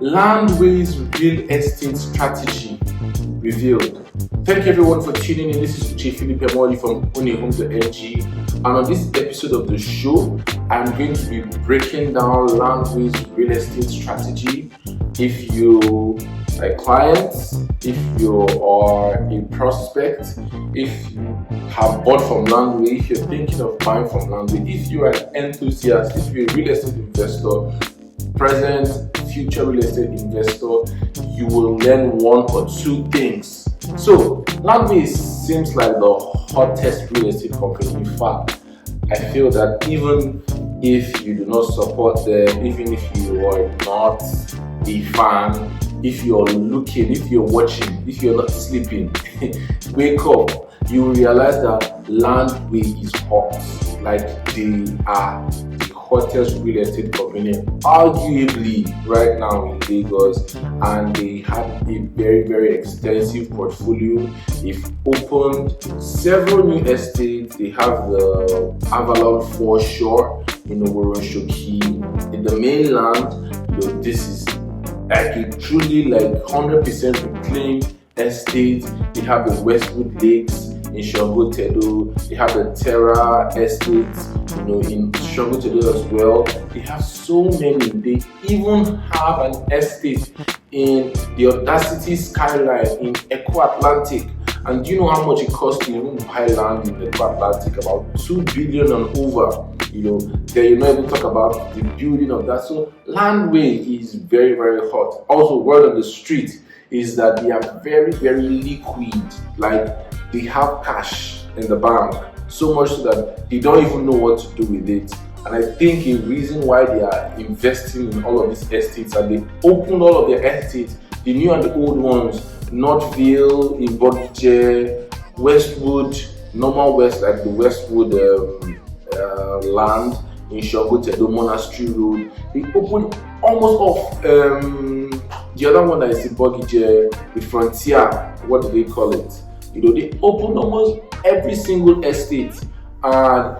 Landwey's real estate strategy revealed. Thank you everyone for tuning in. This is Uche from Ownahome.ng, and on this episode of the show, I'm going to be breaking down Landwey's real estate strategy. If you are a client, if you are a prospect, if you have bought from Landwey, if you're thinking of buying from Landwey, if you are an enthusiast, if you're a real estate investor, present, future real estate investor, you will learn one or two things. So, Landwey seems like the hottest real estate company. In fact, I feel that even if you do not support them, even if you are not a fan, if you're looking, if you're watching, if you're not sleeping, wake up. You will realize that Landwey is hot. Like, they are the hottest real estate company, arguably right now in Lagos, and they have a very, very extensive portfolio. They've opened several new estates. They have the Avalon Foreshore in Oworonshoki. In the mainland, this is like a truly 100% reclaimed estate. They have the Westwood Lakes in Shogotedo. They have the Terra Estates, in Shogotedo as well. They have so many. They even have an estate in the Audacity Skyline in Eco Atlantic. And do you know how much it costs to even buy land in Eco Atlantic? About 2 billion and over. Then you not even talk about the building of that. So Landwey is very, very hot. Also, word on the street is that they are very, very liquid. Like, they have cash in the bank, so much so that they don't even know what to do with it. And I think a reason why they are investing in all of these estates, and they opened all of their estates, the new and the old ones, Northville, in Bodije, Westwood, Normal West, like the Westwood land in Shogotedo, Monastery Road. They opened almost off the other one that is in Bodije, the Frontier, what do they call it? They opened almost every single estate. And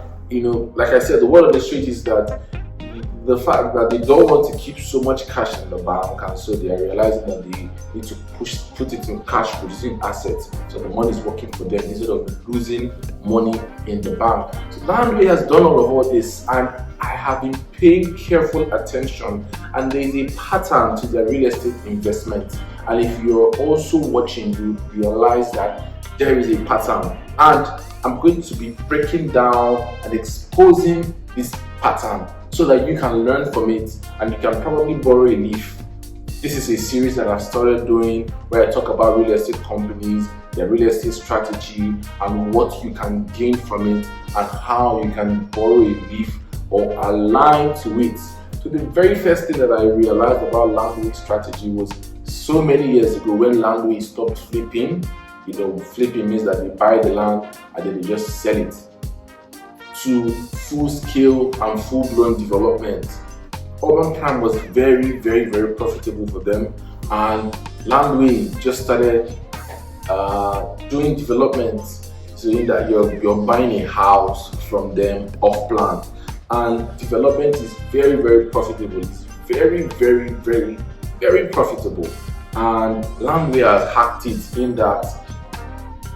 like I said, the word on the street is that the fact that they don't want to keep so much cash in the bank, and so they are realizing that they need to put it in cash producing assets, so the money is working for them instead of losing money in the bank. So Landwey has done all this, and I have been paying careful attention, and there is a pattern to their real estate investment. And if you're also watching, you realize that there is a pattern, and I'm going to be breaking down and exposing this pattern so that you can learn from it and you can probably borrow a leaf. This is a series that I've started doing where I talk about real estate companies, their real estate strategy, and what you can gain from it, and how you can borrow a leaf or align to it. So the very first thing that I realized about Landwey strategy was so many years ago when Landwey stopped flipping. Flipping means that they buy the land and then they just sell it, to full-scale and full-blown development. Urban Prime was very, very, very profitable for them, and Landwey just started doing development, saying that you're buying a house from them off plan, and development is very, very profitable. It's very, very, very, very profitable, and Landwey has hacked it in that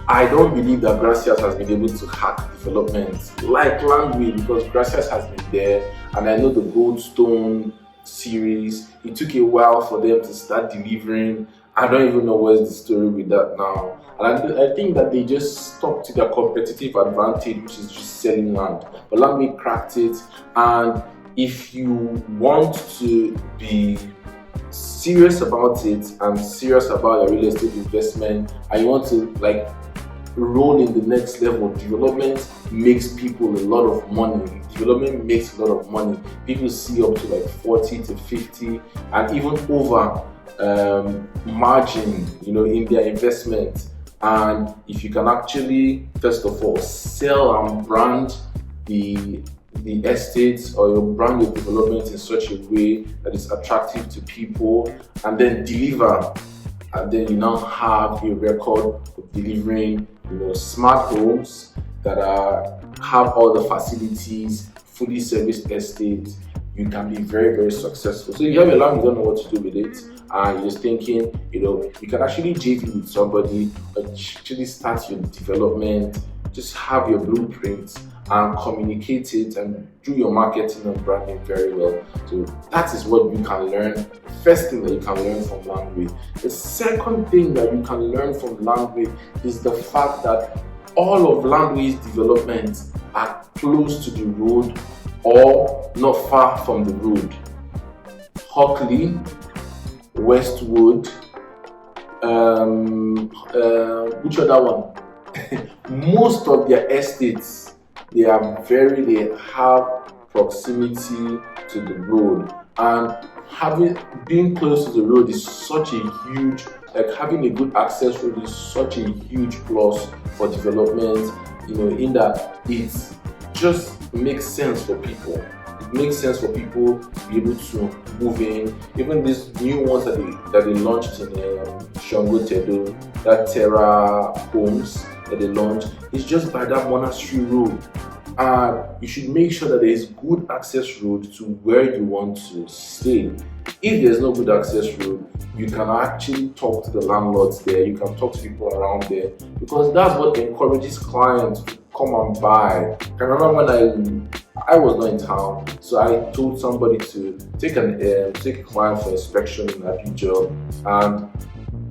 I don't believe that Gracias has been able to hack development like Landwey, because Gracias has been there, and I know the Goldstone series, it took a while for them to start delivering. I don't even know where's the story with that now. And I think that they just stuck to their competitive advantage, which is just selling land. But Landwey cracked it, and if you want to be serious about it and serious about your real estate investment, and you want to roll in the next level, development makes people a lot of money. Development makes a lot of money. People see up to 40 to 50 and even over margin, in their investment. And if you can actually, first of all, sell and brand the estates, or you brand your development in such a way that is attractive to people, and then deliver, and then you now have a record of delivering smart homes that have all the facilities, fully serviced estates, you can be very, very successful. So if you have a land, you don't know what to do with it, and you're just thinking, you can actually JV with somebody, actually start your development, just have your blueprints and communicate it and do your marketing and branding very well. So that is what you can learn. First thing that you can learn from Landwey. The second thing that you can learn from Landwey is the fact that all of Landwey's developments are close to the road or not far from the road. Hockley, Westwood, which other one? Most of their estates, they have proximity to the road, and being close to the road is such a huge, having a good access road is such a huge plus for development, in that it just makes sense for people. It makes sense for people to be able to move in. Even these new ones that they launched in Shangotedo, that Terra Homes that they launched, it's just by that monastery road. And you should make sure that there is good access road to where you want to stay. If there's no good access road, you can actually talk to the landlords there, you can talk to people around there, because that's what encourages clients to come and buy. I remember when I was not in town, so I told somebody to take a client for inspection in Abuja, and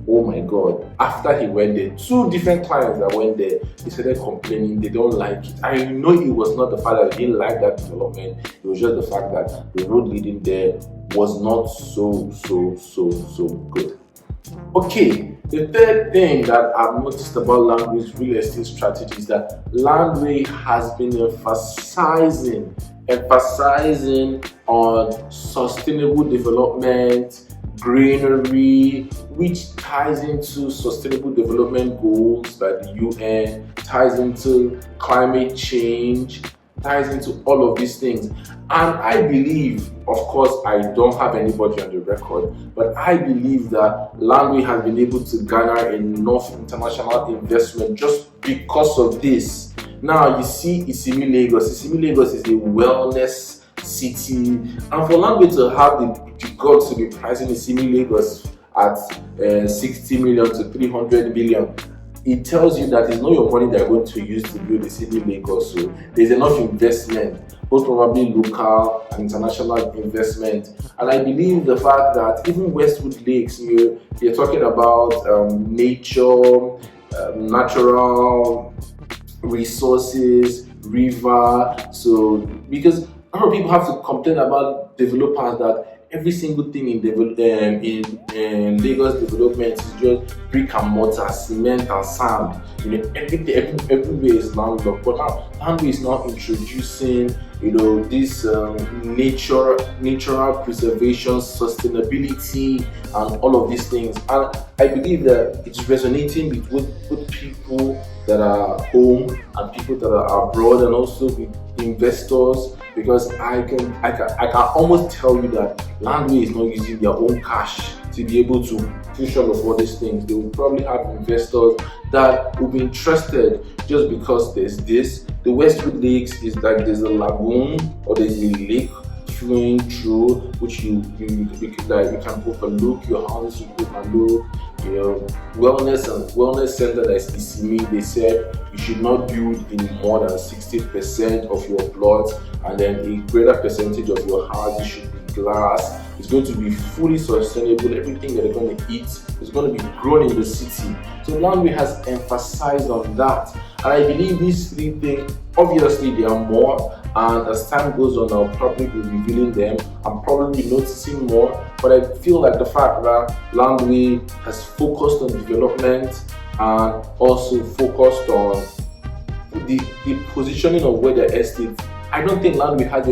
oh my God, after he went there, 2 different clients that went there, they started complaining, they don't like it. I know it was not the fact that they didn't like that development, it was just the fact that the road leading there was not so good. Okay, the third thing that I've noticed about Landwey's real estate strategy is that Landwey has been emphasizing on sustainable development, greenery, which ties into sustainable development goals by the UN, ties into climate change, ties into all of these things. And I believe, of course, I don't have anybody on the record, but I believe that Landwey has been able to garner enough international investment just because of this. Now, you see Isimi Lagos. Isimi Lagos is a wellness city, and for Landwey to have the guts to be pricing Isimi Lagos at 60 million to 300 million, it tells you that it's not your money they're going to use to build the city Lagos. So there's enough investment, both probably local and international investment. And I believe the fact that even Westwood Lakes, you're talking about nature, natural resources, river. So because a lot of people have to complain about developers that every single thing in Lagos development is just brick and mortar, cement and sand. Everywhere is landlocked. But now Landwey is now introducing, this natural preservation, sustainability, and all of these things. And I believe that it's resonating with both people that are home and people that are abroad, and also with investors, because I can almost tell you that Landwey is not using their own cash to be able to push all of these things. They will probably have investors that will be interested just because there's this. The Westwood Lakes is like there's a lagoon or there's a lake flowing through, which you can overlook your houses, you can overlook. Wellness center that is Isimi, they said you should not build in more than 60% of your plots, and then a greater percentage of your houses should be glass. It's going to be fully sustainable. Everything that they're going to eat is going to be grown in the city. So Landwey has emphasized on that, and I believe these 3 things, obviously there are more, and as time goes on I'll probably be revealing them. I'm probably noticing more, but I feel like the fact that Landwey has focused on development and also focused on the positioning of where their estate. I don't think Landwey has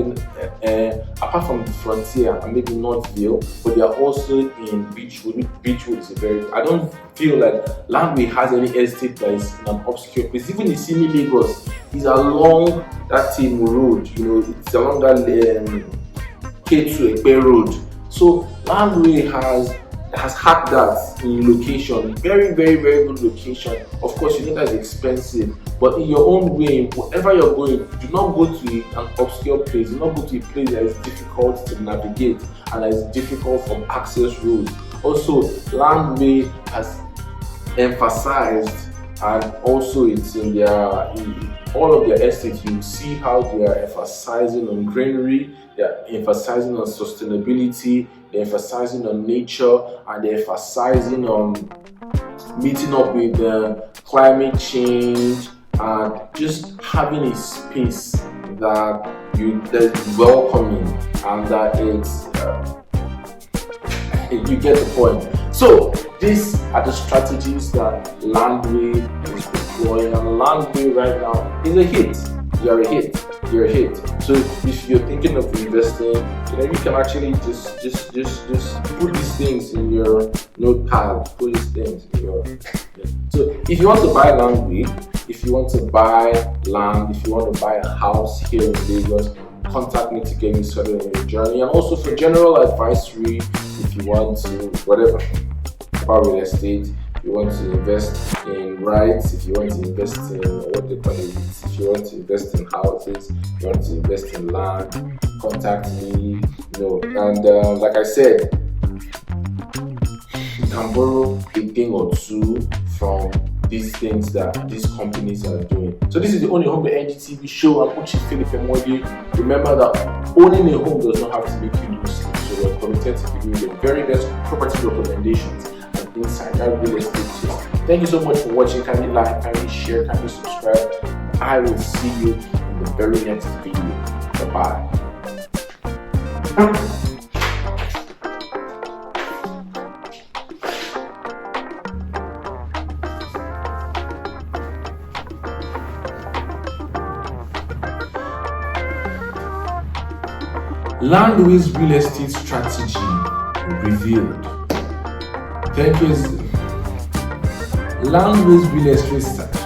apart from the Frontier and maybe Northville, but they are also in Beachwood. Beachwood is I don't feel like Landwey has any estate that is in an obscure place. Even the Isimi Lagos is along that same road, it's along that K2 Ekpe road. So Landwey has had that in location, very, very, very good location. Of course, that's expensive, but in your own way, wherever you're going, do not go to an obscure place. Do not go to a place that is difficult to navigate and that is difficult from access roads. Also, Landwey has emphasized, and also it's in all of their estates, you see how they are emphasizing on greenery, they are emphasizing on sustainability, they're emphasizing on nature, and they're emphasizing on meeting up with climate change, and just having a space that is welcoming and that it's you get the point. So these are the strategies that Landwey is deploying, and Landwey right now is a hit. You're a hit. So if you're thinking of investing, you can actually just put these things in your notepad. Put these things in your. So if you want to buy Landwey, if you want to buy land, if you want to buy a house here in Lagos, contact me to get you started on your journey. And also for general advisory, if you want to whatever about real estate, if you want to invest in rights, if you want to invest in what they call it, if you want to invest in houses, if you want to invest in land, contact me. And like I said, you can borrow a thing or two from these things that these companies are doing. So this is the Ownahome.ng TV show. I'm Uche Remember that owning a home does not have to make you lose sleep. So we're committed to giving you the very best property recommendations and insider real estate tips. Thank you so much for watching. Kindly like, kindly share, kindly subscribe. I will see you in the very next video. Bye-bye. Landwey's real estate strategy revealed. Thank you. Landwey's real estate strategy.